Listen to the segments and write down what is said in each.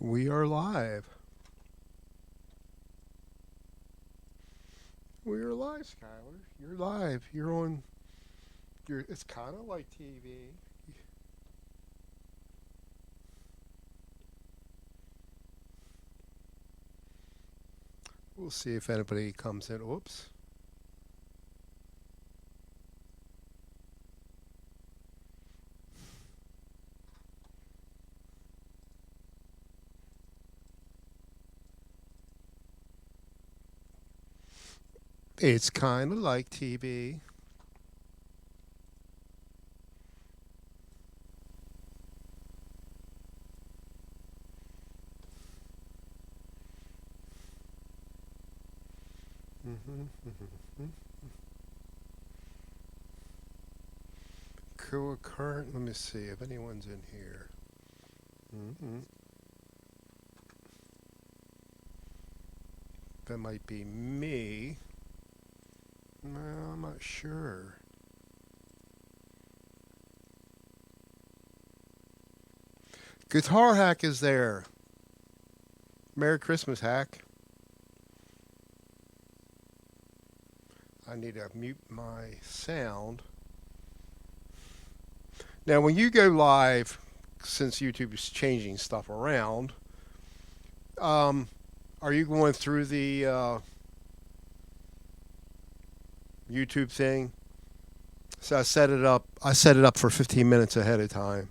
We are live. We are live, Skylar. You're live. You're on. You're. It's kind of like TV. We'll see if anybody comes in. Oops. It's kind of like TV. Mm-hmm. Co-current. Let me see if anyone's in here. Mm-hmm. That might be me. No, I'm not sure. Guitar Hack is there. Merry Christmas, Hack. I need to mute my sound. Now, when you go live, since YouTube is changing stuff around, um, are you going through the YouTube thing? So I set it up. I set it up for 15 minutes ahead of time,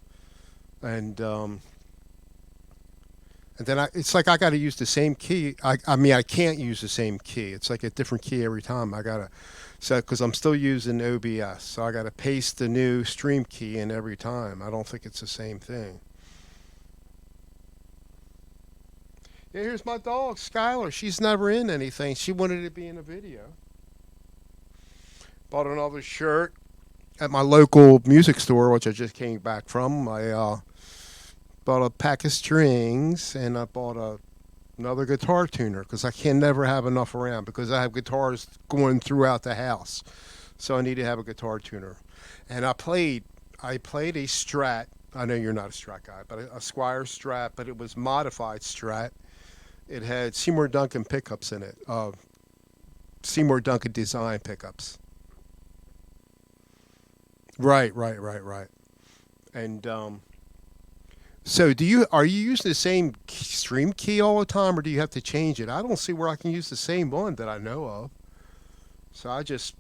and and then it's like I got to use the same key. I mean, I can't use the same key. It's like a different key every time. I gotta because I'm still using OBS, so I gotta paste the new stream key in every time. I don't think it's the same thing. Yeah, here's my dog, Skylar. She's never in anything. She wanted to be in a video. Bought another shirt at my local music store, which I just came back from. I bought a pack of strings and I bought another guitar tuner because I can never have enough around because I have guitars going throughout the house. So I need to have a guitar tuner. And I played a Strat. I know you're not a Strat guy, but a Squire Strat, but it was modified Strat. It had Seymour Duncan pickups in it. Seymour Duncan design pickups. Right. And so are you using the same stream key all the time, or do you have to change it? I don't see where I can use the same one that I know of. So I just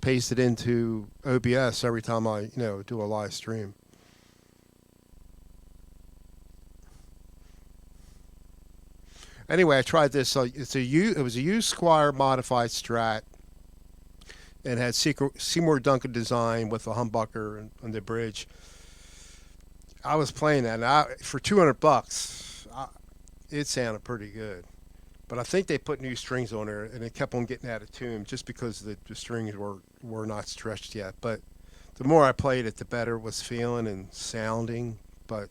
paste it into OBS every time I do a live stream. Anyway, I tried this. It was a used Squire modified Strat and had Seymour Duncan design with a humbucker on the bridge. I was playing that, and for $200, it sounded pretty good. But I think they put new strings on there, and it kept on getting out of tune just because the strings were not stretched yet. But the more I played it, the better it was feeling and sounding. But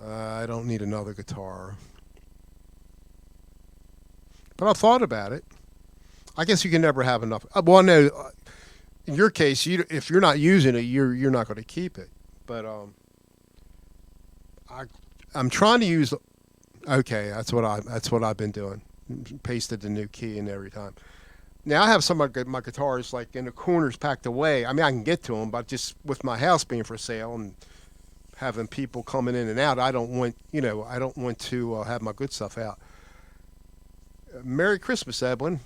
I don't need another guitar. But I thought about it. I guess you can never have enough. Well, no, in your case, if you're not using it, you're not going to keep it. But I I'm trying to use. Okay, that's what I've been doing. Pasted the new key in every time. Now I have some of my guitars like in the corners packed away. I mean, I can get to them, but just with my house being for sale and having people coming in and out, I don't want to have my good stuff out. Merry Christmas, Edwin.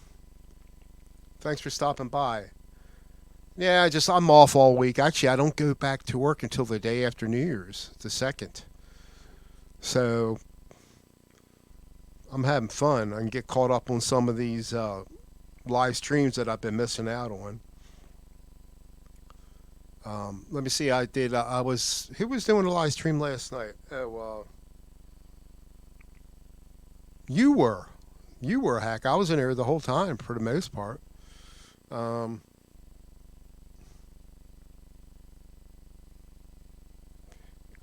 Thanks for stopping by. Yeah, I'm off all week. Actually, I don't go back to work until the day after New Year's, the second. So I'm having fun. I can get caught up on some of these live streams that I've been missing out on. Let me see. I was. Who was doing a live stream last night? Oh, you were. You were, Hack. I was in there the whole time for the most part. Um,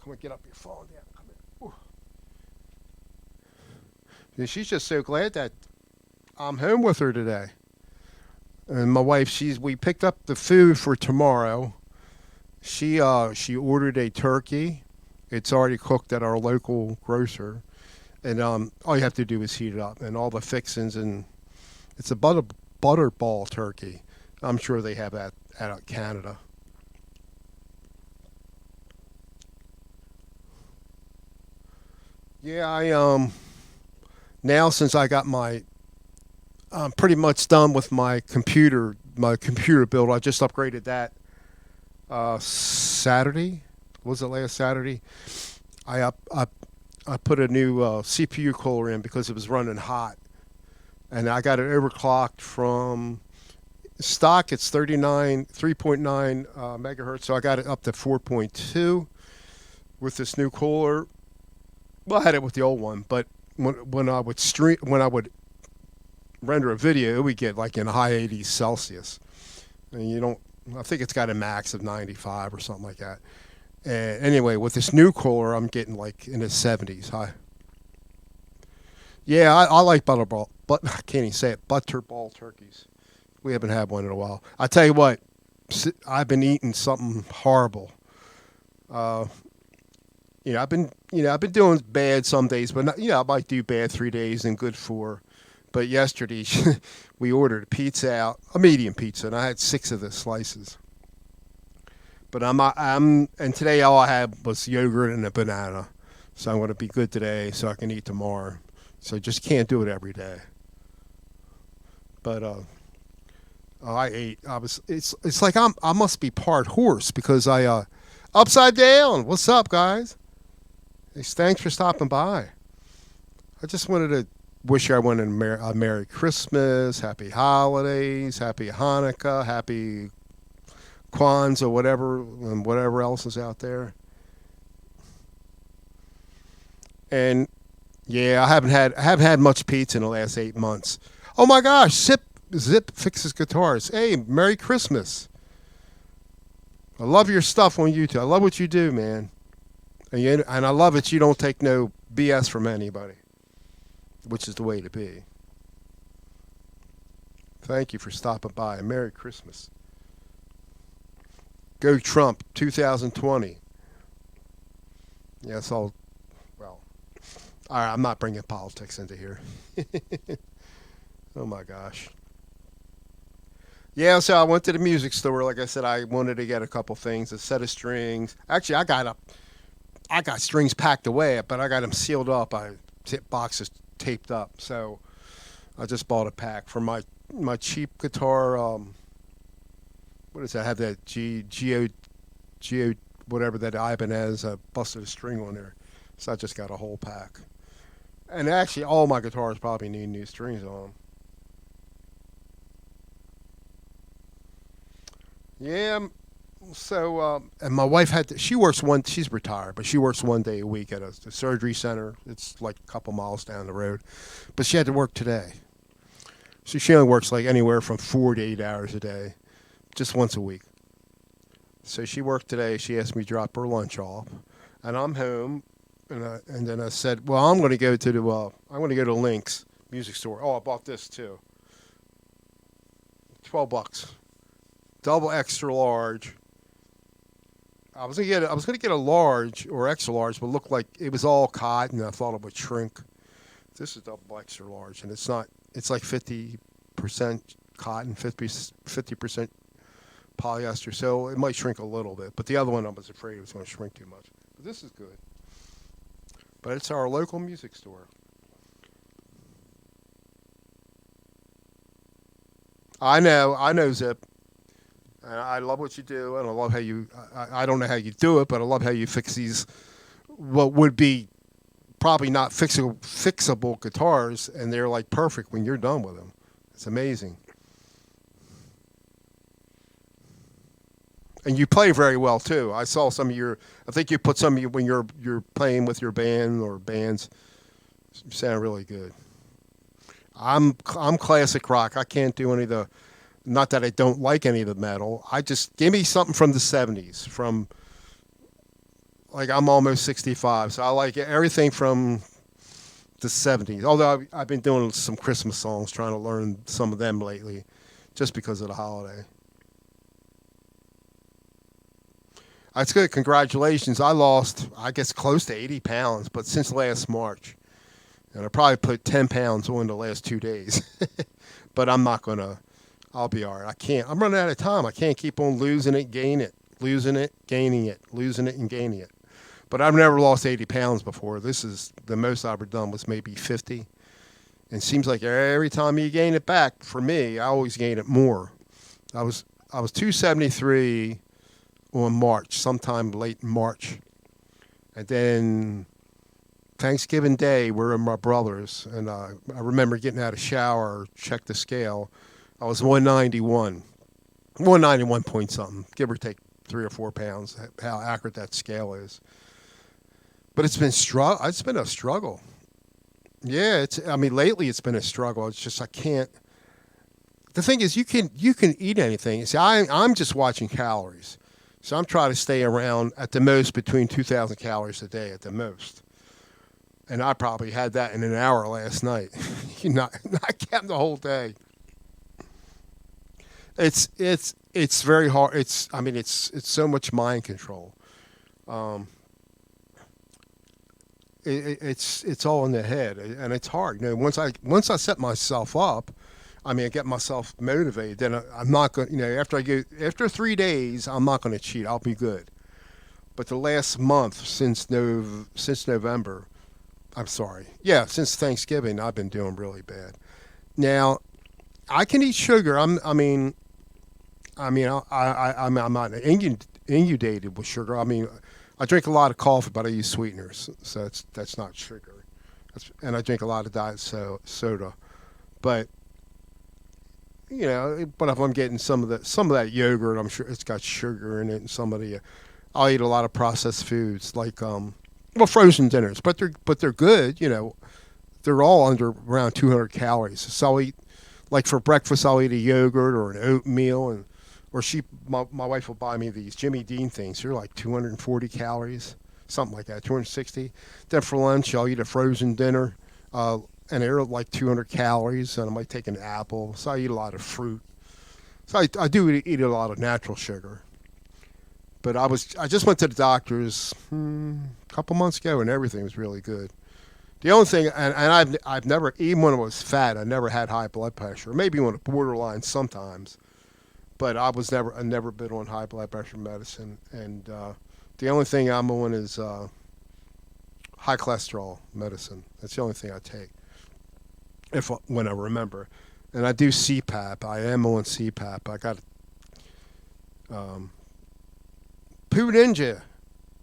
Come on, get up here. Fall down. Come here. Ooh. And she's just so glad that I'm home with her today. And my wife, we picked up the food for tomorrow. She ordered a turkey It's already cooked at our local grocer, and all you have to do is heat it up, and all the fixings, and it's a butterball turkey. I'm sure they have that at Canada. Yeah, I now since I got my I'm pretty much done with my computer build. I just upgraded that Saturday. Was it last Saturday? I put a new CPU cooler in because it was running hot, and I got it overclocked from stock. It's 3.9 megahertz, so I got it up to 4.2 with this new cooler. Well, I had it with the old one, but when I would render a video, it would get like in high 80s Celsius. And you don't. I think it's got a max of 95 or something like that. And anyway, with this new cooler, I'm getting like in the 70s. High. Yeah, I like butterball, but I can't even say it. Butterball turkeys. We haven't had one in a while. I tell you what, I've been eating something horrible. Uh, I've been doing bad some days, but not, I might do bad 3 days and good 4. But yesterday we ordered a pizza out, a medium pizza, and I had 6 of the slices. But and today all I had was yogurt and a banana, so I'm going to be good today, so I can eat tomorrow. So just can't do it every day. But I ate. I was. It's like I must be part horse because I upside down. What's up, guys? Hey, thanks for stopping by. I just wanted to wish everyone a Merry Christmas, Happy Holidays, Happy Hanukkah, Happy Kwanzaa, whatever, and whatever else is out there. And yeah, I haven't had much pizza in the last 8 months. Oh my gosh, Zip fixes guitars. Hey, Merry Christmas. I love your stuff on YouTube. I love what you do, man. And I love it you don't take no BS from anybody, which is the way to be. Thank you for stopping by. Merry Christmas. Go Trump 2020. Yes, well, all right, I'm not bringing politics into here. Oh my gosh. Yeah, so I went to the music store. Like I said, I wanted to get a couple things, a set of strings. Actually, I got strings packed away, but I got them sealed up. Boxes taped up. So I just bought a pack for my cheap guitar. What is that? I have that Geo whatever that Ibanez. I busted a string on there, so I just got a whole pack. And actually, all my guitars probably need new strings on 'em. Yeah. So, and my wife she works she's retired, but she works 1 day a week at a surgery center. It's like a couple miles down the road. But she had to work today. So she only works like anywhere from 4 to 8 hours a day, just once a week. So she worked today. She asked me to drop her lunch off. And I'm home. And then I said, well, I'm going to go to I'm going to go to Link's music store. Oh, I bought this too. $12. Double extra large. I was gonna get a large or extra large, but it looked like it was all cotton. I thought it would shrink. This is double extra large, and it's not. It's like 50% cotton, 50% polyester, so it might shrink a little bit. But the other one, I was afraid it was going to shrink too much. But this is good. But it's our local music store. I know, Zip. And I love what you do, and I love how I don't know how you do it, but I love how you fix these, what would be probably not fixable guitars, and they're like perfect when you're done with them. It's amazing. And you play very well too. I saw some of your. I think you put some of you when you're playing with your band or bands. You sound really good. I'm classic rock. I can't do any of the. Not that I don't like any of the metal. I just give me something from the '70s. From like I'm almost 65, so I like everything from the '70s. Although I've been doing some Christmas songs, trying to learn some of them lately, just because of the holiday. That's good. Congratulations. I lost, I guess, close to 80 pounds, but since last March. And I probably put 10 pounds on the last 2 days. But I'm not going to, I'll be all right. I can't, I'm running out of time. I can't keep on losing it, gaining it, losing it, gaining it, losing it, and gaining it. But I've never lost 80 pounds before. This is the most I've ever done was maybe 50. And it seems like every time you gain it back, for me, I always gain it more. I was I was 273 on March, sometime late in March. And then Thanksgiving Day, we're in my brother's, and I remember getting out of the shower, checked the scale. I was 191, 191 point something, give or take 3 or 4 pounds. How accurate that scale is, but it's been It's been a struggle. Yeah, it's. I mean, lately it's been a struggle. It's just I can't. The thing is, you can eat anything. See, I'm just watching calories, so I'm trying to stay around at the most between 2,000 calories a day at the most. And I probably had that in an hour last night. Not counting the whole day. It's very hard. It's so much mind control. Um, it's all in the head, and it's hard. Once I set myself up, I get myself motivated. Then I'm not going. After 3 days, I'm not going to cheat. I'll be good. But the last month since November, I'm sorry. Yeah, since Thanksgiving, I've been doing really bad. Now, I can eat sugar. I'm not inundated with sugar. I drink a lot of coffee, but I use sweeteners, so that's not sugar. And I drink a lot of soda. But but if I'm getting some of that yogurt, I'm sure it's got sugar in it, and I'll eat a lot of processed foods like frozen dinners, but they're good. They're all under around 200 calories. So I'll eat, like for breakfast, I'll eat a yogurt or an oatmeal, or my wife will buy me these Jimmy Dean things. They're like 240 calories, something like that, 260. Then for lunch, I'll eat a frozen dinner, and they're like 200 calories, and I might take an apple. So I eat a lot of fruit. So I do eat a lot of natural sugar. But I just went to the doctors a couple months ago, and everything was really good. The only thing, and I've never, even when I was fat, I never had high blood pressure. Maybe on the borderline sometimes, but I never been on high blood pressure medicine. And the only thing I'm on is high cholesterol medicine. That's the only thing I take when I remember. And I do CPAP. I am on CPAP. I got um, Poo Ninja.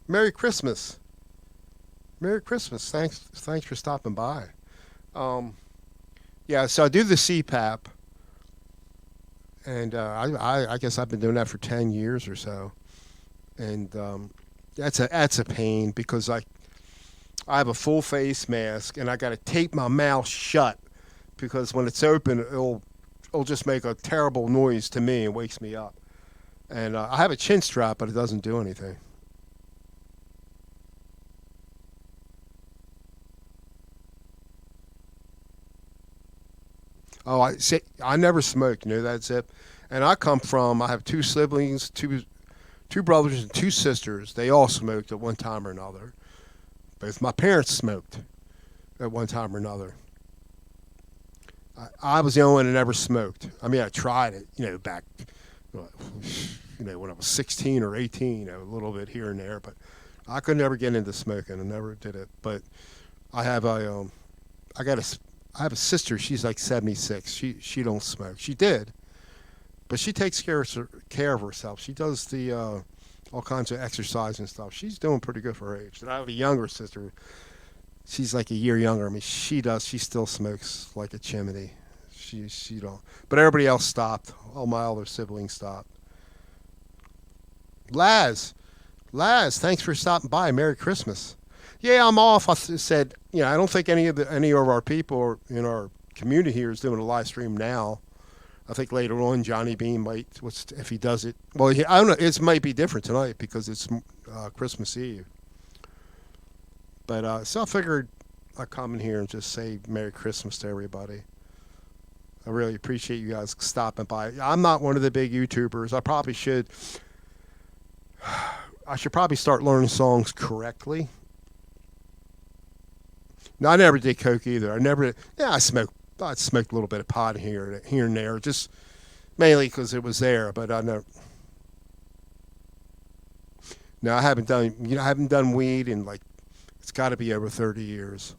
Merry Christmas. Merry Christmas. Thanks for stopping by. Um, yeah, so I do the CPAP, and I guess I've been doing that for 10 years or so. And that's a pain because I have a full face mask, and I got to tape my mouth shut because when it's open, it'll just make a terrible noise to me and wakes me up. And I have a chin strap, but it doesn't do anything. Oh, I never smoked. That's it. And I have two siblings, two brothers and two sisters. They all smoked at one time or another. Both my parents smoked at one time or another. I was the only one that never smoked. I tried it, back, when I was 16 or 18, a little bit here and there, but I could never get into smoking. I never did it. But I have I got a, I have a sister. She's like 76. She don't smoke. She did, but she takes care of herself. She does the all kinds of exercise and stuff. She's doing pretty good for her age. And I have a younger sister. She's like a year younger. She still smokes like a chimney. She don't. But everybody else stopped. All my other siblings stopped. Laz, Laz, thanks for stopping by. Merry Christmas. Yeah, I'm off. I said, I don't think any of our people in our community here is doing a live stream now. I think later on Johnny Bean might. If he does it? Well, I don't know. It might be different tonight because it's Christmas Eve. But so I figured I'd come in here and just say Merry Christmas to everybody. I really appreciate you guys stopping by. I'm not one of the big YouTubers. I probably should. I should probably start learning songs correctly. No, I never did coke either. I never. Yeah, I smoked a little bit of pot here and there, just mainly because it was there. But I never. No, I haven't done. I haven't done weed in like it's got to be over 30 years.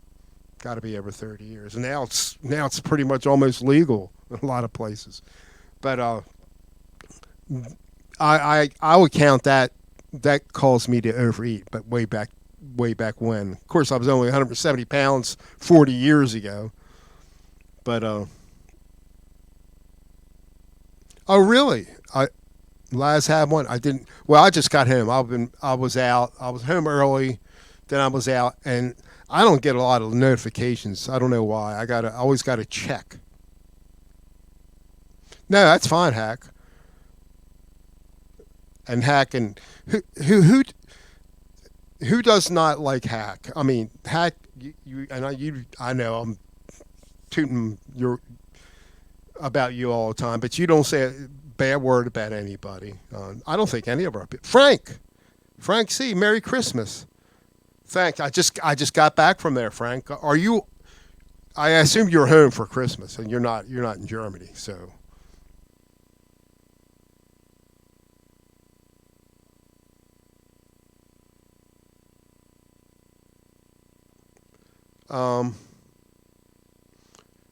Got to be over 30 years, and now it's pretty much almost legal in a lot of places. But I would count that caused me to overeat, but way back when. Of course, I was only 170 pounds 40 years ago. But oh really? Laz had one. I didn't. Well, I just got home. I was out. I was home early, then I was out, and I don't get a lot of notifications. I don't know why. I always got to check. No, that's fine, Hack. And Hack and who who does not like Hack? I mean, Hack. I know I'm tooting your about you all the time, but you don't say a bad word about anybody. I don't think any of our Frank C. Merry Christmas. Thanks. I just got back from there, Frank. Are you? I assume you're home for Christmas, and you're not in Germany. So, um,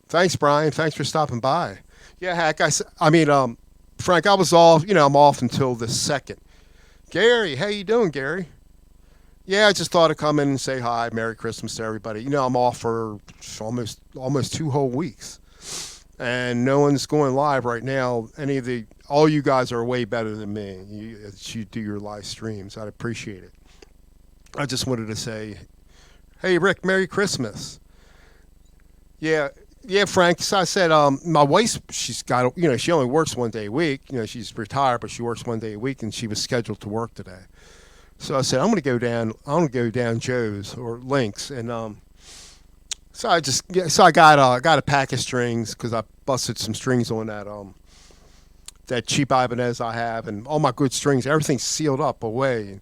thanks, Brian. Thanks for stopping by. Yeah, Hack. I mean, Frank. I was off. I'm off until the second. Gary, how you doing, Gary? Yeah, I just thought I'd come in and say hi, Merry Christmas to everybody. I'm off for almost 2 whole weeks, and no one's going live right now. All you guys are way better than me. You do your live streams. I'd appreciate it. I just wanted to say, hey, Rick, Merry Christmas. Yeah, yeah, Frank. So I said, my wife, she's got, she only works 1 day a week. She's retired, but she works 1 day a week, and she was scheduled to work today. So I said, I'm going to go down. I'm going to go down Joe's or Link's, and so I got a pack of strings because I busted some strings on that cheap Ibanez I have, and all my good strings, everything's sealed up away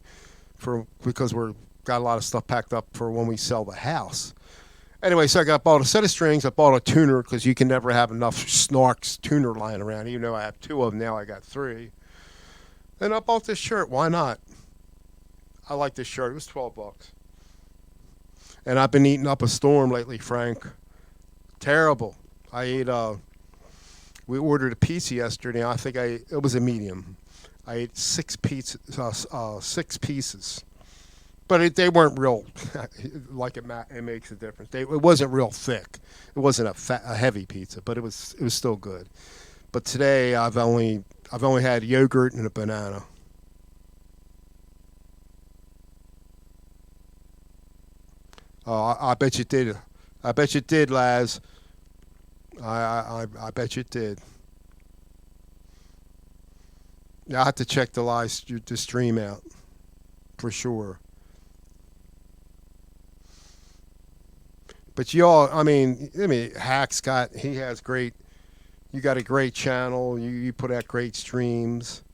because we're got a lot of stuff packed up for when we sell the house. Anyway, so bought a set of strings. I bought a tuner because you can never have enough Snarks tuner lying around. Even though I have two of them now, I got three. And I bought this shirt. Why not? I like this shirt. It was $12. And I've been eating up a storm lately, Frank. Terrible. I ate. We ordered a pizza yesterday. It was a medium. I ate six pizzas. 6 pieces. But they weren't real. Like it makes a difference. It wasn't real thick. It wasn't a heavy pizza, but it was still good. But today I've only had yogurt and a banana. I bet you did. I bet you did, Laz. I bet you did. Yeah, I have to check the stream out for sure. But y'all, Hack's he has great. You got a great channel. You put out great streams.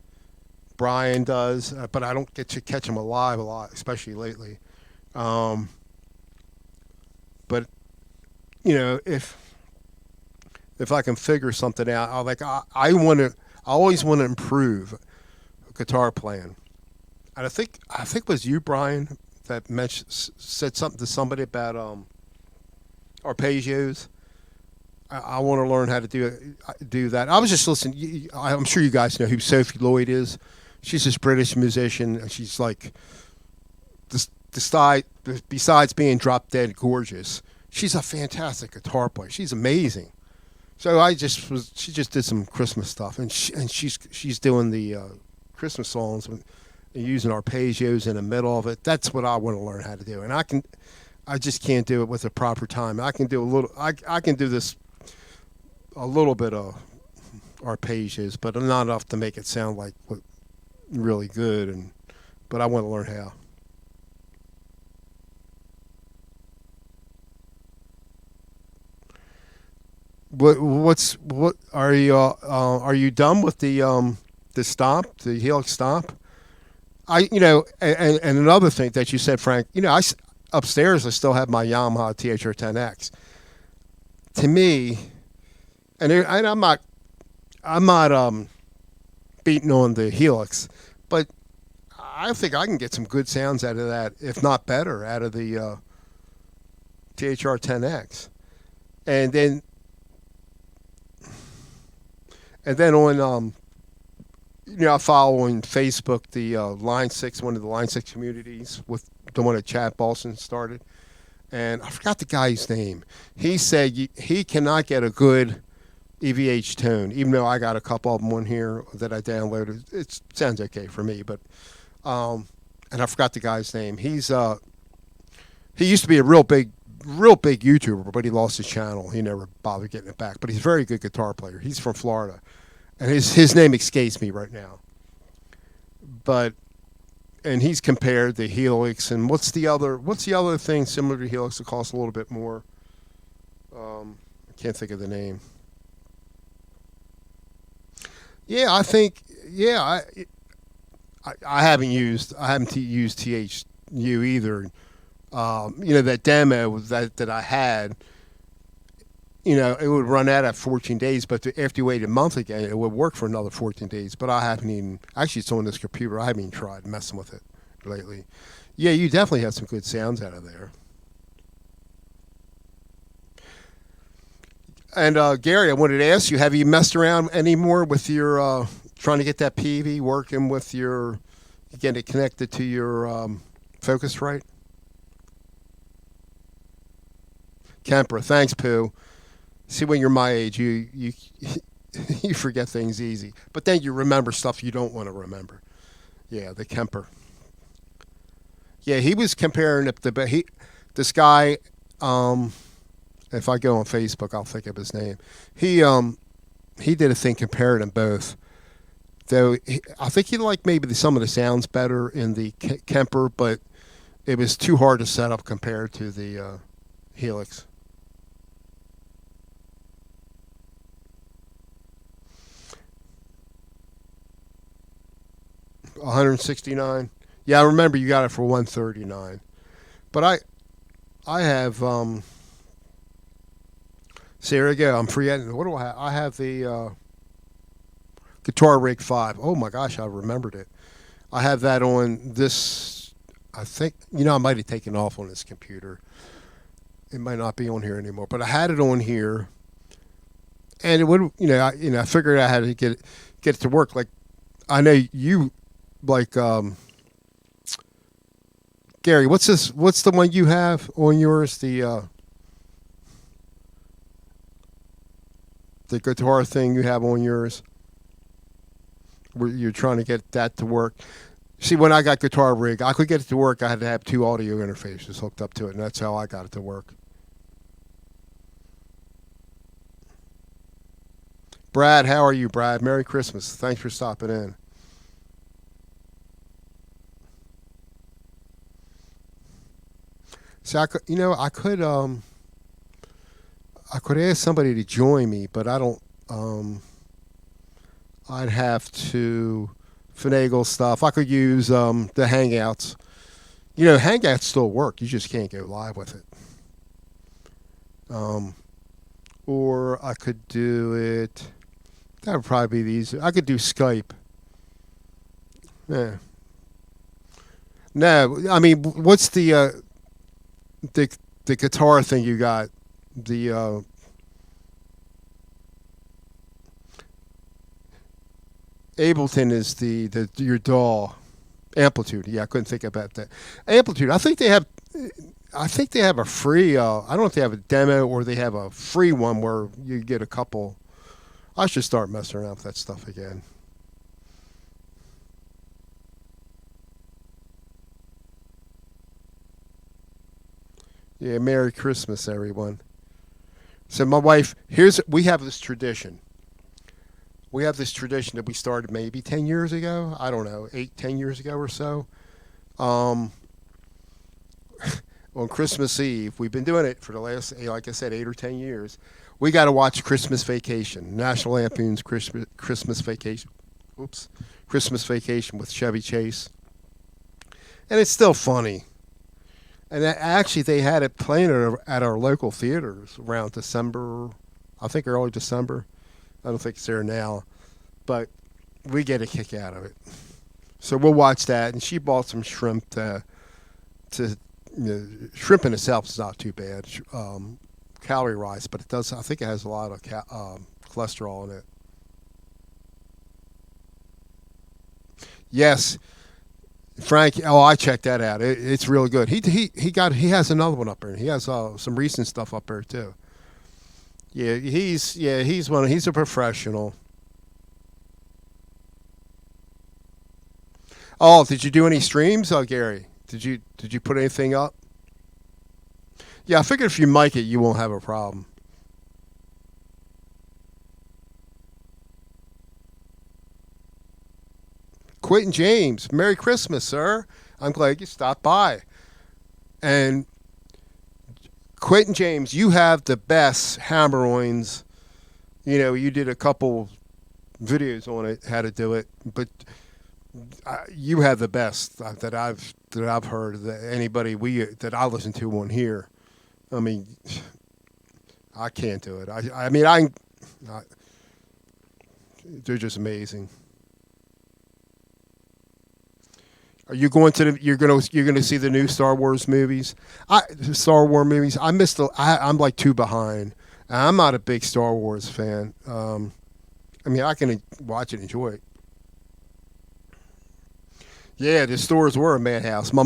Brian does, but I don't get to catch him alive a lot, especially lately. Um, but if I can figure something out, I want to. I always want to improve guitar playing. And I think it was you, Brian, that said something to somebody about arpeggios. I want to learn how to do that. I was just listening. I'm sure you guys know who Sophie Lloyd is. She's this British musician, and she's like the besides being drop dead gorgeous, she's a fantastic guitar player. She's amazing. So she just did some Christmas stuff, and she's doing the Christmas songs and using arpeggios in the middle of it. That's what I want to learn how to do, and I just can't do it with the proper time. I can do a little. I can do this a little bit of arpeggios, but not enough to make it sound like really good. But I want to learn how. What are you done with the stomp, the Helix stomp? And another thing that you said, Frank, upstairs I still have my Yamaha THR-10X. To me, and I'm not beating on the Helix, but I think I can get some good sounds out of that, if not better, out of the THR-10X. And then on I follow on Facebook the Line 6, one of the Line 6 communities with the one that Chad Balson started. And I forgot the guy's name. He said he cannot get a good EVH tone, even though I got a couple of them on here that I downloaded. It sounds okay for me, but and I forgot the guy's name. He used to be a real big YouTuber, but he lost his channel. He never bothered getting it back. But he's a very good guitar player. He's from Florida, and his name escapes me right now. And he's compared the Helix and what's the other thing similar to Helix that costs a little bit more? I can't think of the name. Yeah, I think I haven't used THU either. That demo that I had, it would run out at 14 days, but after you wait a month again, it would work for another 14 days. But I haven't even, actually it's on this computer, I haven't even tried messing with it lately. Yeah, you definitely have some good sounds out of there. And Gary, I wanted to ask you, have you messed around anymore with your, trying to get that PV working with getting it connected to your Focusrite? Kemper, thanks, Pooh. See, when you're my age, you you forget things easy, but then you remember stuff you don't want to remember. Yeah, the Kemper. Yeah, he was comparing this guy. If I go on Facebook, I'll think of his name. He did a thing comparing them both. Though I think he liked maybe some of the sounds better in the Kemper, but it was too hard to set up compared to the Helix. $169. Yeah, I remember you got it for $139. But I have see, here we go. I'm forgetting. What do I have? I have the Guitar Rig 5. Oh my gosh, I remembered it. I have that on this. I think I might have taken off on this computer. It might not be on here anymore, but I had it on here, and it would. I figured I had to get it to work. Like I know you like. Gary, what's this? What's the one you have on yours? The guitar thing you have on yours, where you're trying to get that to work. See, when I got Guitar Rig, I could get it to work. I had to have two audio interfaces hooked up to it, and that's how I got it to work. Brad, how are you, Brad? Merry Christmas. Thanks for stopping in. See, I could ask somebody to join me, but I don't. I'd have to finagle stuff. I could use the Hangouts. Hangouts still work. You just can't go live with it. Or I could do it. That would probably be the easiest. I could do Skype. Yeah. No, I mean, what's the guitar thing you got? The Ableton is the your DAW. Amplitude. Yeah, I couldn't think about that. Amplitude. I think they have a free. I don't know if they have a demo or they have a free one where you get a couple. I should start messing around with that stuff again. Yeah, Merry Christmas, everyone. So my wife, we have this tradition. We have this tradition that we started maybe 10 years ago. I don't know, 10 years ago or so. On Christmas Eve, we've been doing it for the last, like I said, 8 or 10 years. We got to watch Christmas Vacation, National Lampoon's Christmas Vacation. Oops, Christmas Vacation with Chevy Chase. and it's still funny. And actually, they had it playing at our local theaters around December, I think early December. I don't think it's there now, but we get a kick out of it. So we'll watch that. And she bought some shrimp to shrimp in itself is not too bad, calorie wise, but it does. I think it has a lot of cholesterol in it. Yes, Frank. Oh, I checked that out. It's really good. He has another one up there. He has some recent stuff up there too. He's a professional. Oh, did you do any streams, Gary? Did you put anything up? Yeah, I figured if you mic it, you won't have a problem. Quentin James, Merry Christmas, sir. I'm glad you stopped by. And Quentin James, you have the best hammer-ons. You did a couple videos on it, how to do it, but you have the best that I've heard that anybody that I listen to on here. I mean, I can't do it. I they're just amazing. Are you going to you're gonna see the new Star Wars movies? Star Wars movies. I'm like two behind. I'm not a big Star Wars fan. I can watch it and enjoy it. Yeah, the stores were a madhouse. My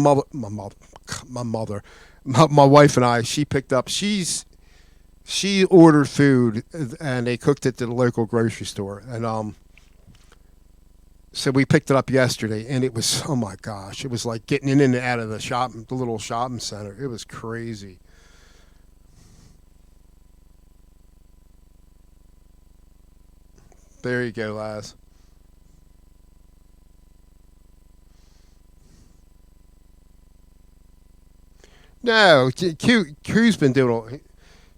wife and I. She picked up. She ordered food and they cooked it to the local grocery store. And so we picked it up yesterday, and it was, oh my gosh, it was like getting in and out of the little shopping center. It was crazy. There you go, Laz. No, Q's been doing all.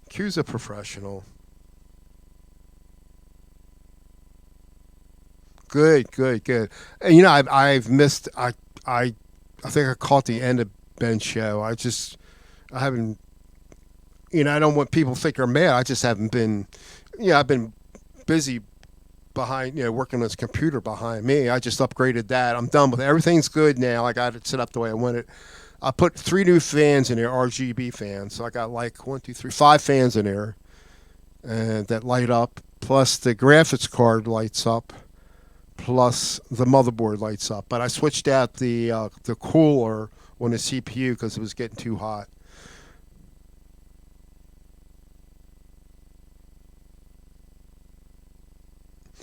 Q's a professional. Good, good, good. And I've missed. I think I caught the end of Ben's show. I haven't. I don't want people to think I'm mad. I just haven't been. I've been busy behind. Working on this computer behind me. I just upgraded that. I'm done with it. Everything's good now. I got it set up the way I want it. I put three new fans in there, RGB fans. So I got like one, two, three, five fans in there, and that light up. Plus the graphics card lights up. Plus the motherboard lights up. But I switched out the cooler on the CPU because it was getting too hot.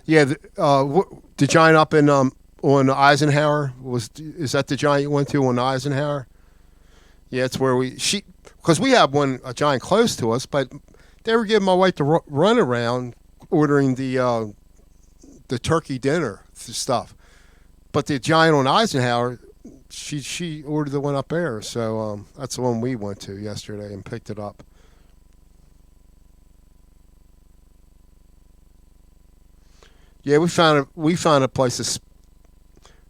Yeah, the giant up in on Eisenhower is that the giant you went to on Eisenhower? Yeah, it's where because we have a giant close to us, but they were giving my wife the run around ordering the turkey dinner stuff. But the giant on Eisenhower, she ordered the one up there, so that's the one we went to yesterday and picked it up. Yeah, we found a place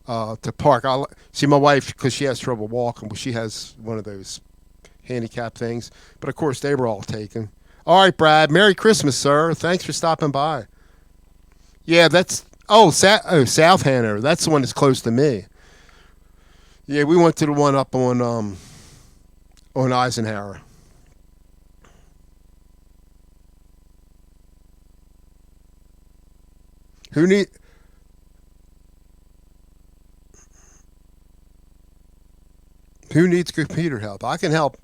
to park. I see my wife because she has trouble walking, but she has one of those handicap things. But of course, they were all taken. All right, Brad. Merry Christmas, sir. Thanks for stopping by. Yeah, that's South Hanover. That's the one that's close to me. Yeah, we went to the one up on Eisenhower. Who need who needs computer help? I can help.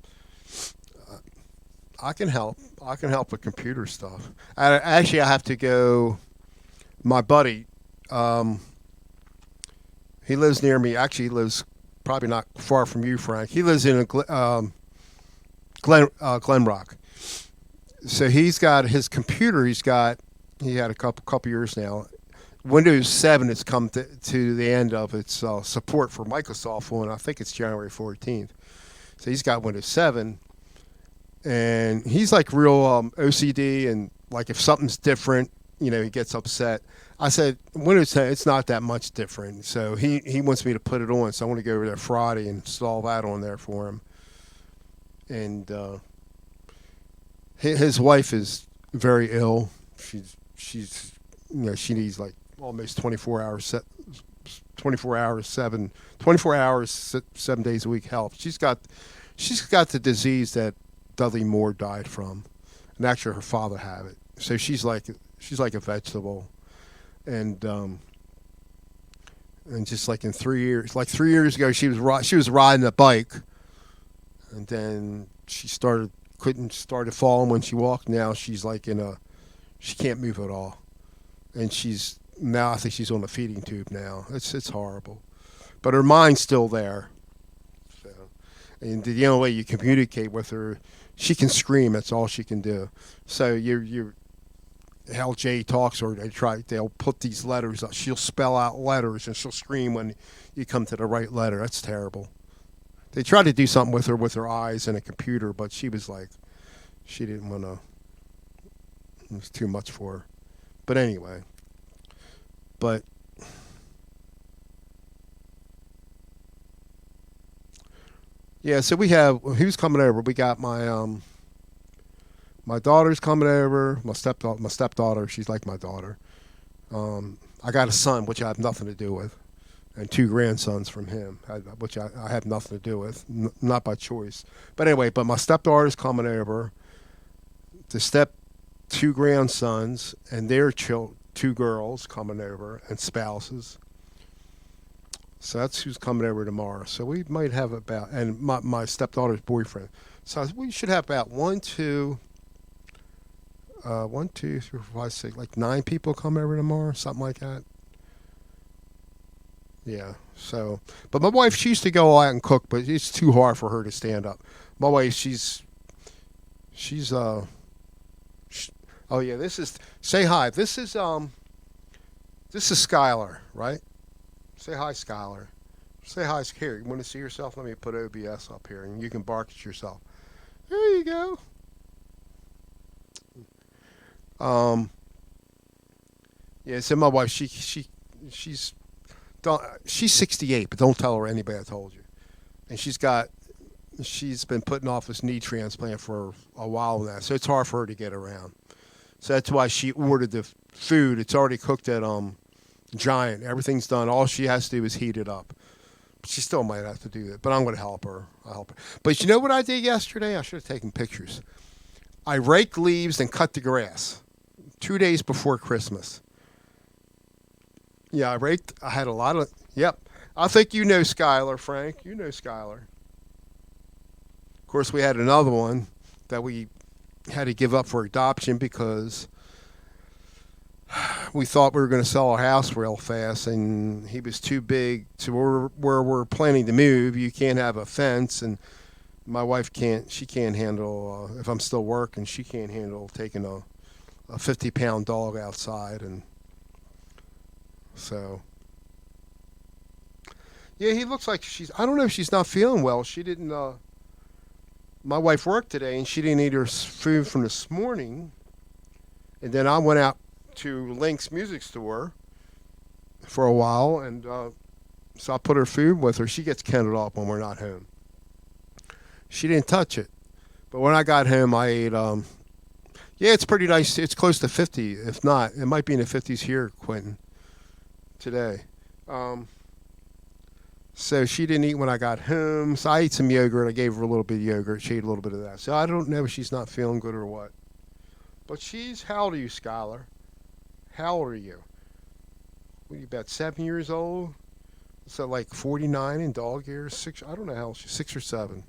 I can help. I can help with computer stuff. Actually, I have to go. My buddy, um, he lives near me. Actually, he lives probably not far from you, Frank. He lives in Glen Rock. So he's got his computer. He had a couple years now. Windows 7 has come to the end of its support for Microsoft on, I think it's January 14th. So he's got Windows 7, and he's like real OCD, and like if something's different, he gets upset. I said, winter it's not that much different. So he wants me to put it on. So I want to go over there Friday and install that on there for him. And his wife is very ill. She's she needs like almost 24 hours 24 hours 7 days a week help. She's got the disease that Dudley Moore died from, and actually her father had it. So she's like a vegetable, and just like in 3 years, like 3 years ago, she was riding a bike, and then she started falling when she walked. Now she's like she can't move at all, and I think she's on a feeding tube now. It's horrible, but her mind's still there. So, and the only way you communicate with her, she can scream. That's all she can do. So you how Jay talks, or they'll put these letters. She'll spell out letters and she'll scream when you come to the right letter. That's terrible. They tried to do something with her eyes and a computer, but she was like, she didn't want to. It was too much for her. But anyway, yeah. So who's coming over? We got my daughter's coming over. My stepdaughter. She's like my daughter. I got a son, which I have nothing to do with, and two grandsons from him, which I have nothing to do with, not by choice. But anyway, my stepdaughter's coming over. The two grandsons and their two girls coming over, and spouses. So that's who's coming over tomorrow. So we might have and my stepdaughter's boyfriend. So we should have about 1, 2, 3, 4, 5, 6, like 9 people come over tomorrow, something like that. Yeah. So, but my wife, she used to go out and cook, but it's too hard for her to stand up. My wife, she's oh yeah, say hi. This is Skylar, right? Say hi, Skylar. Say hi. Here, you want to see yourself? Let me put OBS up here, and you can bark at yourself. There you go. Yeah. So my wife, she's 68, but don't tell her anybody I told you. And she's been putting off this knee transplant for a while now, so it's hard for her to get around. So that's why she ordered the food. It's already cooked at Giant. Everything's done. All she has to do is heat it up. She still might have to do that, but I'm going to help her. I'll help her. But you know what I did yesterday? I should have taken pictures. I raked leaves and cut the grass 2 days before Christmas. Yeah, I had a lot of. Yep. I think you know Skylar, Frank. You know Skylar. Of course, we had another one that we had to give up for adoption because we thought we were going to sell our house real fast, and he was too big to where we're planning to move. You can't have a fence, and my wife she can't handle, if I'm still working, she can't handle taking a 50-pound dog outside. And so, yeah, he looks like I don't know if she's not feeling well. She didn't, my wife worked today, and she didn't eat her food from this morning. And then I went out to Link's music store for a while, and so I put her food with her. She gets kenneled up when we're not home. She didn't touch it. But when I got home, I ate, yeah, it's pretty nice. It's close to 50. If not, it might be in the 50s here, Quentin, today. So she didn't eat when I got home. So I ate some yogurt. I gave her a little bit of yogurt. She ate a little bit of that. So I don't know if she's not feeling good or what. But how old are you, Skylar? How old are you? What are you, about 7 years old? So like 49 in dog years? 6, I don't know how old she's, 6 or 7.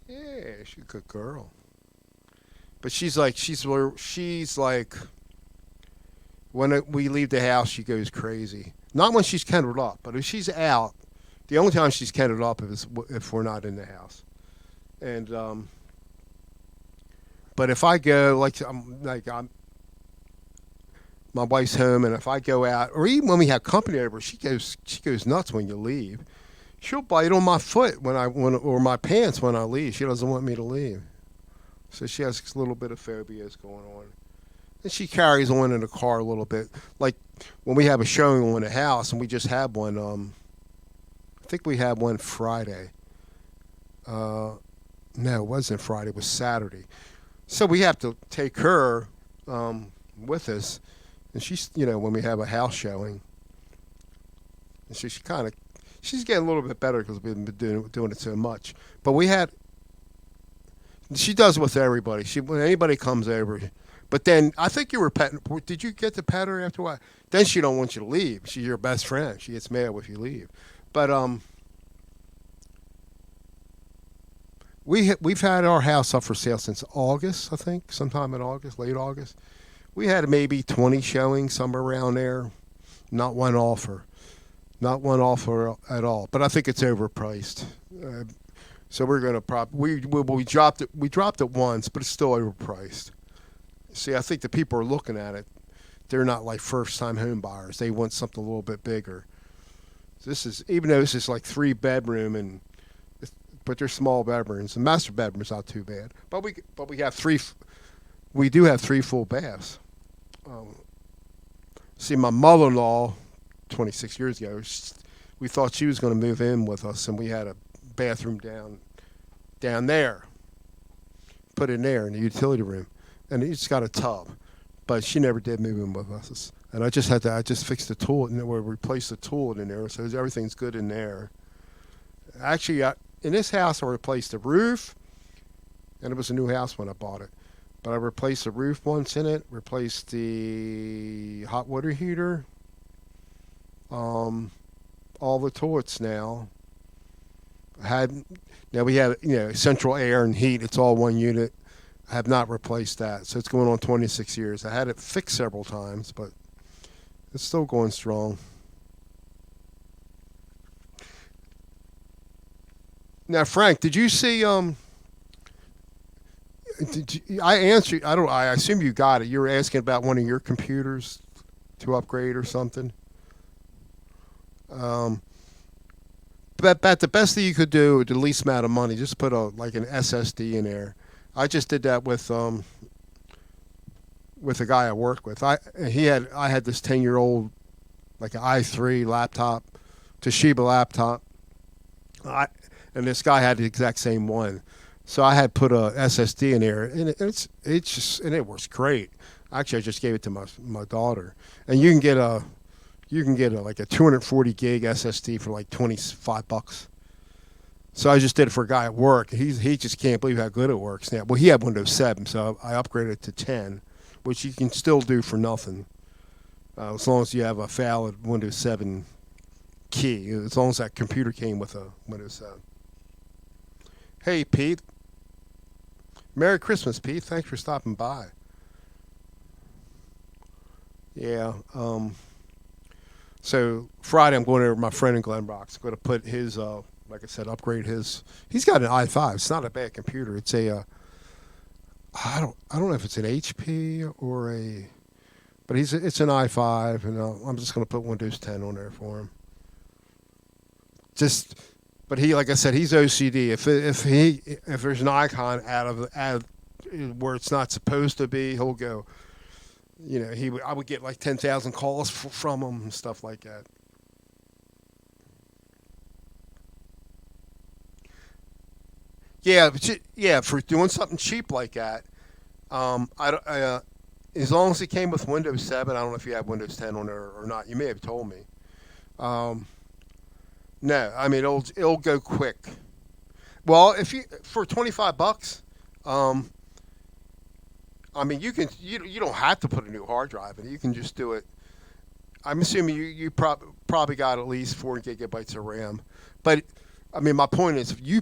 Yeah, she's a good girl. But she's like, when we leave the house, she goes crazy. Not when she's kenneled up, but if she's out, the only time she's kenneled up is if we're not in the house. And but if I go, my wife's home, and if I go out, or even when we have company over, she goes nuts when you leave. She'll bite on my foot or my pants when I leave. She doesn't want me to leave. So she has a little bit of phobias going on. and she carries on in the car a little bit. Like when we have a showing on the house, and we just had one. I think we had one Friday. Uh, no, it wasn't Friday. It was Saturday. So we have to take her with us, and she's when we have a house showing, and she kind of she's getting a little bit better because we've been doing it so much. But we had she does it with everybody. She when anybody comes over. But then I think you were petting. Did you get to pet her after a while? Then she don't want you to leave. She's your best friend. She gets mad if you leave. But we've had our house up for sale since August. I think sometime in August, late August. We had maybe 20 showings, somewhere around there. Not one offer. Not one offer at all. But I think it's overpriced. So we're going to we dropped it. We dropped it once, but it's still overpriced. See, I think the people are looking at it. They're not like first-time home buyers. They want something a little bit bigger. This is even though this is like 3-bedroom but they're small bedrooms. The master bedroom's not too bad. But we have three. We do have 3 full baths. See, my mother-in-law, 26 years ago, we thought she was going to move in with us, and we had a bathroom down there, put in there in the utility room, and it's got a tub. But she never did move in with us, and I just fixed the toilet and we replaced the toilet in there, so everything's good in there. Actually, in this house, I replaced the roof, and it was a new house when I bought it. But I replaced the roof once in it, replaced the hot water heater, all the toilets now. Now we have central air and heat. It's all one unit. I have not replaced that, so it's going on 26 years. I had it fixed several times, but it's still going strong. Now, Frank, did you see? I answered. I don't. I assume you got it. You were asking about one of your computers to upgrade or something. Um, but the best thing you could do with the least amount of money, just put like an SSD in there. I just did that with a guy I worked with. I had this 10-year-old like an i3 laptop, Toshiba laptop. And this guy had the exact same one. So I had put a SSD in there, and it works great. Actually, I just gave it to my daughter, and you can get like a 240 gig SSD for like $25. So I just did it for a guy at work. He just can't believe how good it works now. Well, he had Windows 7, so I upgraded it to 10, which you can still do for nothing, as long as you have a valid Windows 7 key. As long as that computer came with a Windows 7. Hey, Pete. Merry Christmas, Pete. Thanks for stopping by. Yeah. So Friday, I'm going over to my friend in Glen Rock. I'm going to put his, like I said, upgrade his. He's got an i5. It's not a bad computer. It's a, I don't know if it's an HP or but it's an i5, and I'm just going to put Windows 10 on there for him. But he, like I said, he's OCD. If there's an icon out of where it's not supposed to be, he'll go. I would get like 10,000 calls from him and stuff like that. Yeah, for doing something cheap like that, as long as it came with Windows 7, I don't know if you have Windows 10 on there or not. You may have told me. Um, no, I mean it'll go quick. Well, if you for $25, um, I mean you don't have to put a new hard drive in. You can just do it. I'm assuming you probably got at least 4 gigabytes of RAM. But I mean, my point is, if you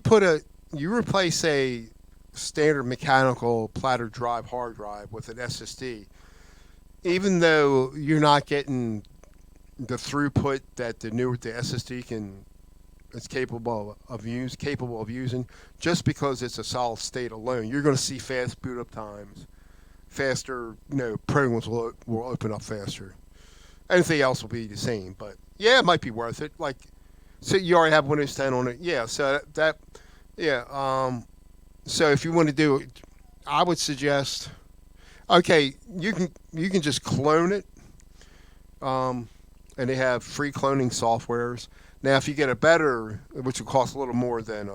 replace a standard mechanical platter drive hard drive with an SSD, even though you're not getting the throughput that the SSD is capable of using, just because it's a solid state alone, you're going to see fast boot up times, faster. Programs will open up faster. Anything else will be the same, but yeah, it might be worth it. Like, so you already have Windows 10 on it, yeah. So yeah. So if you want to do it, I would suggest. Okay, you can just clone it, um, and they have free cloning softwares. Now, if you get a better, which will cost a little more than,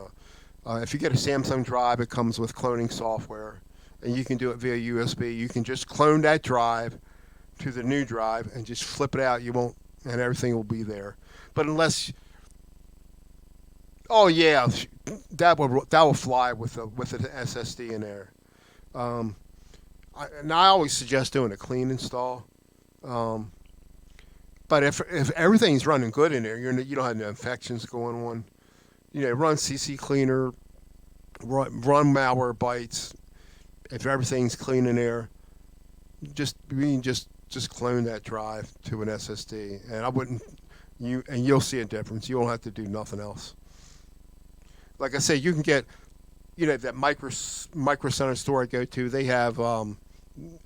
if you get a Samsung drive, it comes with cloning software, and you can do it via USB. You can just clone that drive to the new drive and just flip it out. You won't, and everything will be there. But unless, oh yeah, that will fly with an SSD in there. Um, and I always suggest doing a clean install. Um, but if everything's running good in there, you don't have no infections going on. Run CC cleaner, run malware bytes. If everything's clean in there, you can just clone that drive to an SSD, and I wouldn't you'll see a difference. You won't have to do nothing else. Like I say, you can get that micro center store I go to. They have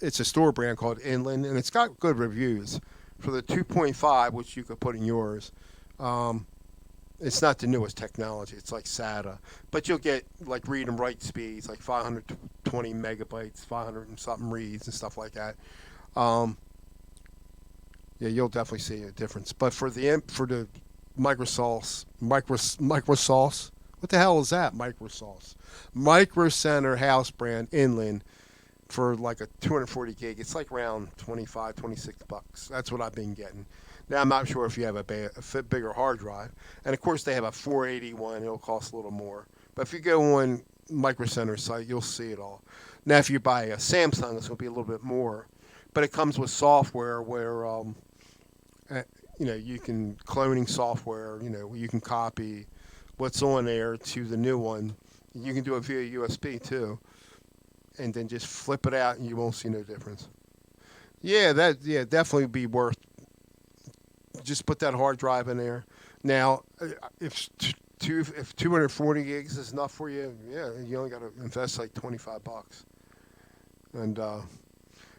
it's a store brand called Inland, and it's got good reviews for the 2.5, which you could put in yours. Um, it's not the newest technology. It's like SATA, but you'll get like read and write speeds, like 520 megabytes, 500 and something reads and stuff like that. Um, yeah, you'll definitely see a difference. But for the Microsoft, what the hell is that? Microsoft, Micro Center house brand Inland for like a 240 gig. It's like around 25, 26 bucks. That's what I've been getting. Now I'm not sure if you have a bigger hard drive, and of course they have a 481. It'll cost a little more. But if you go on Micro Center site, you'll see it all. Now if you buy a Samsung, it's going to be a little bit more, but it comes with software where uh, you can cloning software. You can copy what's on there to the new one. You can do it via USB too, and then just flip it out, and you won't see no difference. Yeah, definitely be worth. Just put that hard drive in there. Now, if 240 gigs is enough for you, yeah, you only got to invest like 25 bucks. And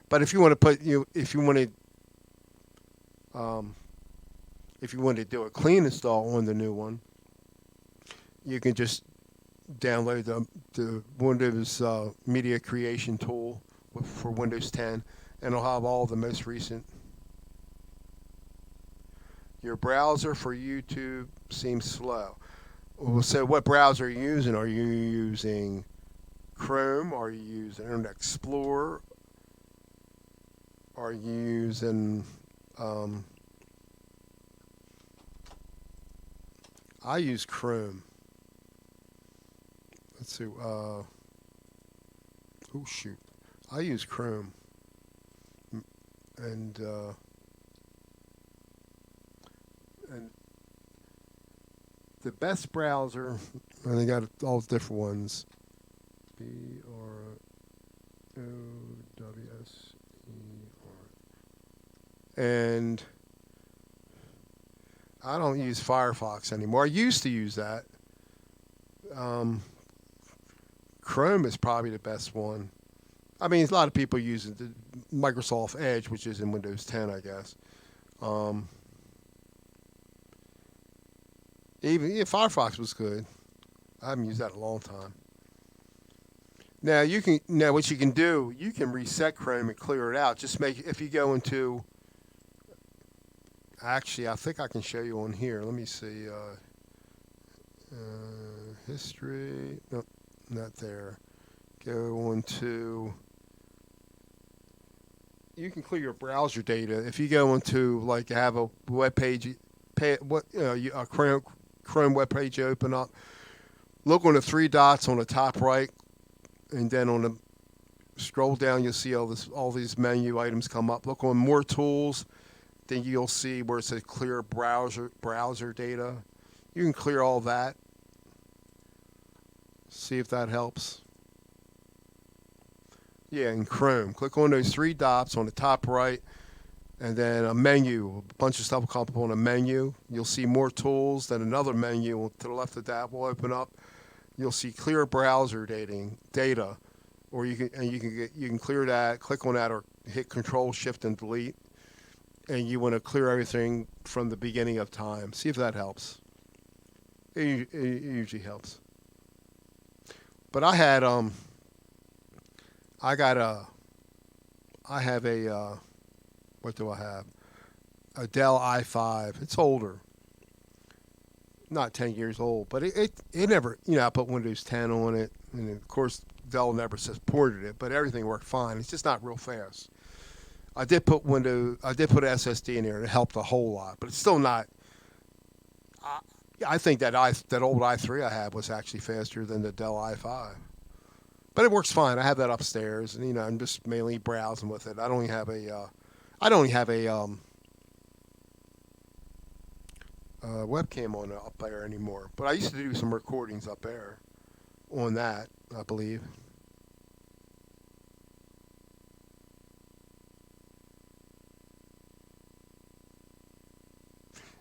but if you want to put um, if you want to do a clean install on the new one, you can just download the Windows Media Creation tool for Windows 10, and it'll have all the most recent. Your browser for YouTube seems slow. Well, so what browser are you using? Are you using Chrome? Are you using Internet Explorer? Are you using um, I use Chrome. Let's see. Oh shoot, I use Chrome, and and the best browser, and they got all different ones. BROWSER, and I don't use Firefox anymore. I used to use that. Um, Chrome is probably the best one. I mean, a lot of people use the Microsoft Edge, which is in Windows 10, I guess. Um, Even Firefox was good. I haven't used that in a long time. Now what you can do, you can reset Chrome and clear it out. Just make if you go into actually, I think I can show you on here. Let me see. History. Nope, not there. Go on to. You can clear your browser data if you go into like have a web page, a Chrome web page open up. Look on the three dots on the top right, and then on the scroll down, you'll see all these menu items come up. Look on more tools, then you'll see where it says clear browser data. You can clear all that. See if that helps. Yeah, in Chrome, click on those three dots on the top right, and then a menu. A bunch of stuff will come up on a menu. You'll see more tools. Then another menu to the left of that will open up. You'll see clear browser data, or you can clear that. Click on that, or hit Control Shift and Delete, and you want to clear everything from the beginning of time. See if that helps. It usually helps. But I got I have a what do I have? A Dell i5. It's older, not 10 years old, but it never, I put Windows 10 on it, and of course Dell never supported it, but everything worked fine. It's just not real fast. I did put SSD in there, and it helped a whole lot, but it's still not. I, I think that old i3 I had was actually faster than the Dell i5, but it works fine. I have that upstairs, and I'm just mainly browsing with it. I don't have a webcam on up there anymore, but I used to do some recordings up there on that, I believe.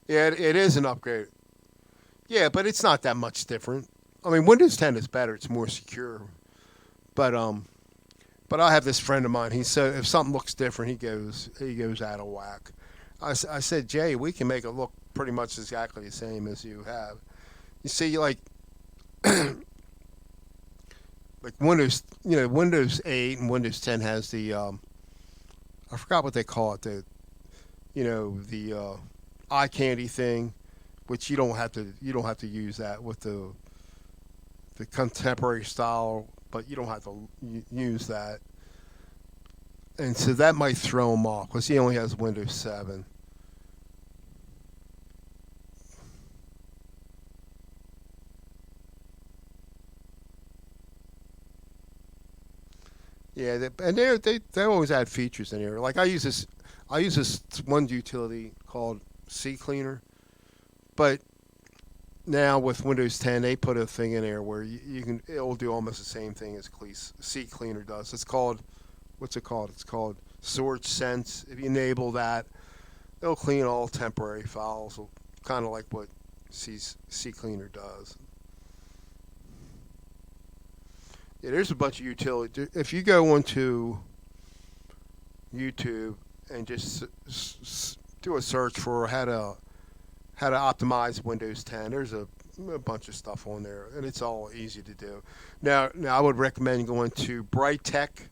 Yeah, it is an upgrade. Yeah, but it's not that much different. I mean, Windows 10 is better; it's more secure. But but I have this friend of mine. He said if something looks different, he goes out of whack. I said, Jay, we can make it look pretty much exactly the same as you have. You see, like Windows, Windows 8 and Windows 10 has the I forgot what they call it, the eye candy thing, which you don't have to use that with the contemporary style, but you don't have to use that. And so that might throw him off because he only has Windows 7. Yeah, and they always add features in here. Like I use this one utility called C Cleaner, but now with Windows 10 they put a thing in there where it'll do almost the same thing as C Cleaner does. It's called what's it called? It's called Storage Sense. If you enable that, it'll clean all temporary files, kind of like what C Cleaner does. Yeah, there's a bunch of utility. If you go onto YouTube and just do a search for how to optimize Windows 10, there's a bunch of stuff on there, and it's all easy to do. Now I would recommend going to Bright Tech.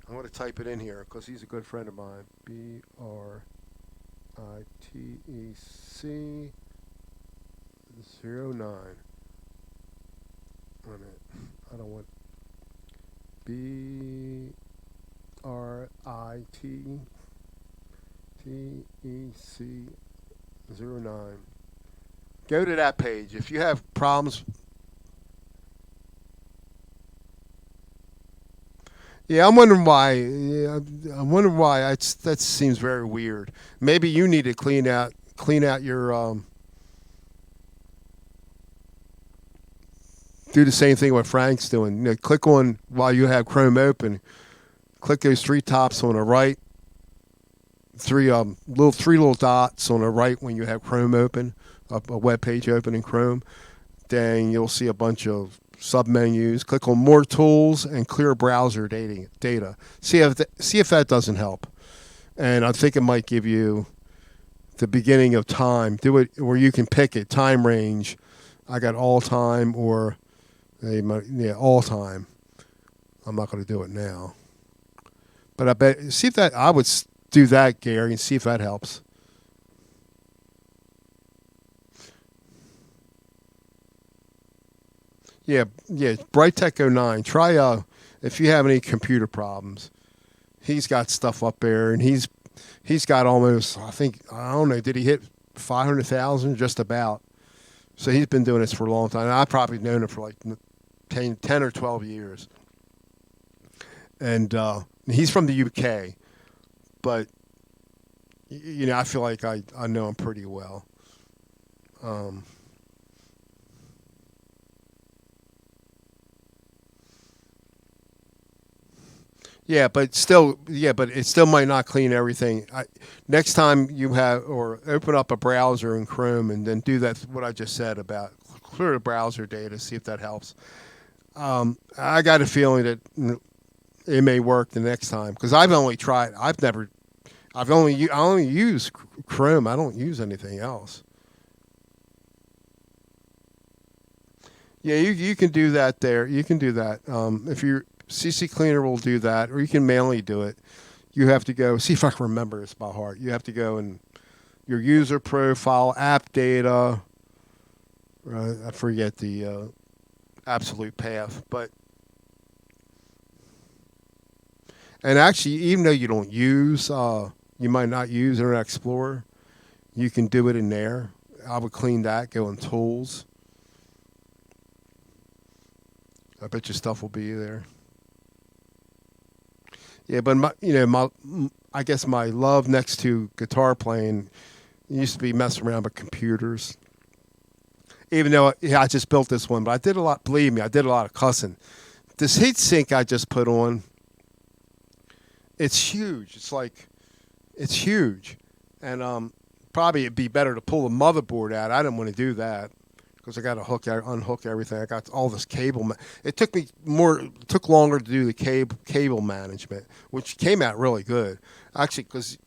I'm going to type it in here because he's a good friend of mine. BRITEC 09. Wait a minute. I don't want BRITEC 09. Go to that page. If you have problems, yeah, I'm wondering why. Yeah, I'm wondering why. That seems very weird. Maybe you need to clean out your do the same thing what Frank's doing. Click on while you have Chrome open. Click those three tops on the right, three little dots on the right when you have Chrome open, a web page open in Chrome. Then you'll see a bunch of submenus. Click on More Tools and Clear Browser Data. See if that doesn't help. And I think it might give you the beginning of time. Do it where you can pick it, time range. I got all time or all time. I'm not going to do it now. But I bet see if that I would do that, Gary, and see if that helps. Yeah, yeah. BrightTech 09. Try if you have any computer problems. He's got stuff up there, and he's got almost. I don't know. Did he hit 500,000? Just about. So he's been doing this for a long time. I've probably known him for like 10 or 12 years, and he's from the UK, but I feel like I know him pretty well. Um, but it still might not clean everything. Next time you have or open up a browser in Chrome and then do that what I just said about clear the browser data, see if that helps. I got a feeling that it may work the next time because I've only tried. I only use Chrome. I don't use anything else. Yeah, you can do that there. You can do that. If your CC Cleaner will do that, or you can manually do it. You have to go see if I can remember this by heart. You have to go in your user profile, app data. I forget the absolute path, but and actually, even though you don't use, you might not use Internet Explorer, you can do it in there. I would clean that, go in Tools. I bet your stuff will be there. Yeah, but I guess my love next to guitar playing used to be messing around with computers. Even though yeah, I just built this one, but I did a lot. Believe me, I did a lot of cussing. This heat sink I just put on, it's huge. It's huge, and probably it'd be better to pull the motherboard out. I didn't want to do that because I got to unhook everything. I got all this cable. It took longer to do the cable management, which came out really good, actually. Because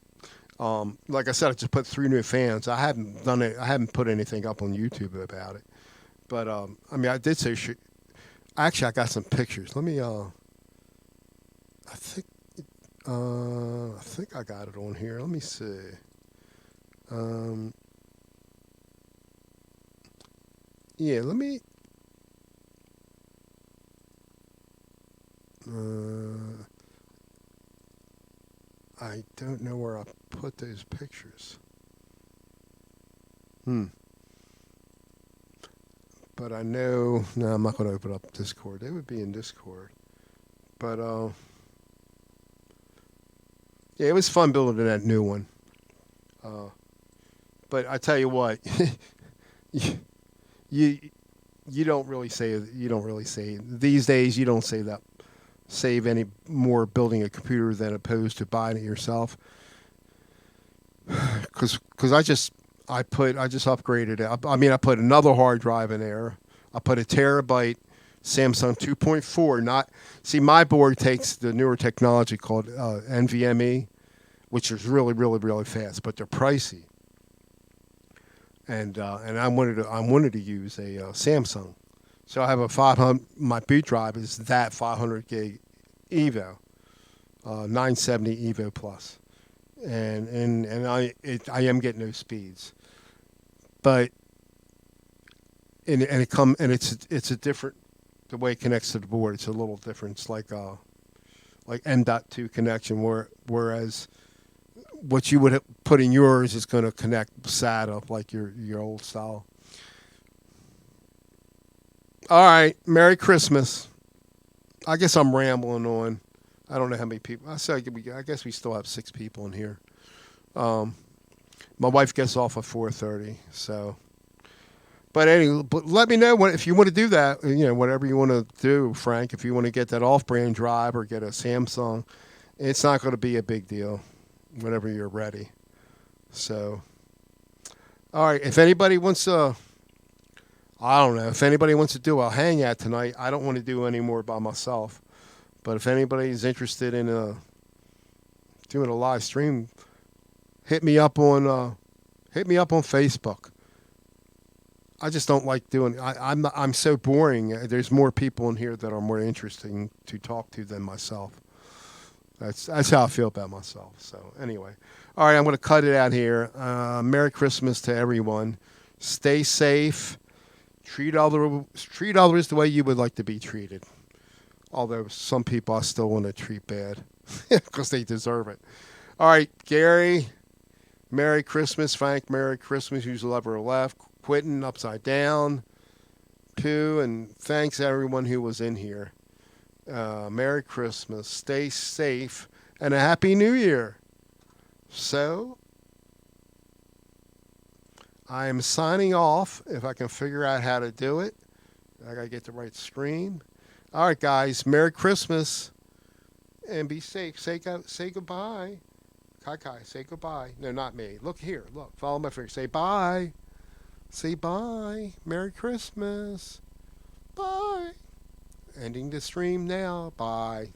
like I said, I just put 3 new fans. I haven't done it. I haven't put anything up on YouTube about it. But I mean, I did say actually I got some pictures. Let me. I think. I think I got it on here. Let me see. Um, yeah, let me. I don't know where I put those pictures. Hmm. But I know. No, I'm not going to open up Discord. They would be in Discord. But yeah, it was fun building that new one. Uh, but I tell you what, you you you don't really say these days. You don't say that save any more building a computer than opposed to buying it yourself. Because I just upgraded it. I mean, I put another hard drive in there. I put a terabyte Samsung 2.4. Not see, my board takes the newer technology called NVMe, which is really, really, really fast, but they're pricey. And I wanted to use a Samsung, so I have a 500. My boot drive is that 500 gig Evo, 970 Evo Plus, and I am getting those speeds, but and it come and it's a different the way it connects to the board. It's a little different. It's like M.2 connection, whereas what you would put in yours is going to connect SATA like your old style. All right, Merry Christmas. I guess I'm rambling on. I don't know how many people. I guess we still have 6 people in here. Um, my wife gets off at 4:30, so. But anyway, but let me know if you want to do that. Whatever you want to do, Frank. If you want to get that off-brand drive or get a Samsung, it's not going to be a big deal. Whenever you're ready. So, all right. If anybody wants to, I don't know. If anybody wants to do a hangout tonight, I don't want to do any more by myself. But if anybody is interested in doing a live stream, hit me up on Facebook. I just don't like doing. I'm so boring. There's more people in here that are more interesting to talk to than myself. That's how I feel about myself. So anyway, all right, I'm going to cut it out here. Merry Christmas to everyone. Stay safe. Treat others the way you would like to be treated. Although some people I still want to treat bad because they deserve it. All right, Gary. Merry Christmas, Frank. Merry Christmas. Use the lever left. Quitting upside down. Pooh, and thanks everyone who was in here. Merry Christmas, stay safe, and a Happy New Year. So, I am signing off. If I can figure out how to do it, I got to get the right screen. All right, guys, Merry Christmas, and be safe. Say goodbye. Kai, say goodbye. No, not me. Look here. Look, follow my finger. Say bye. Say bye. Merry Christmas. Bye. Ending the stream now. Bye.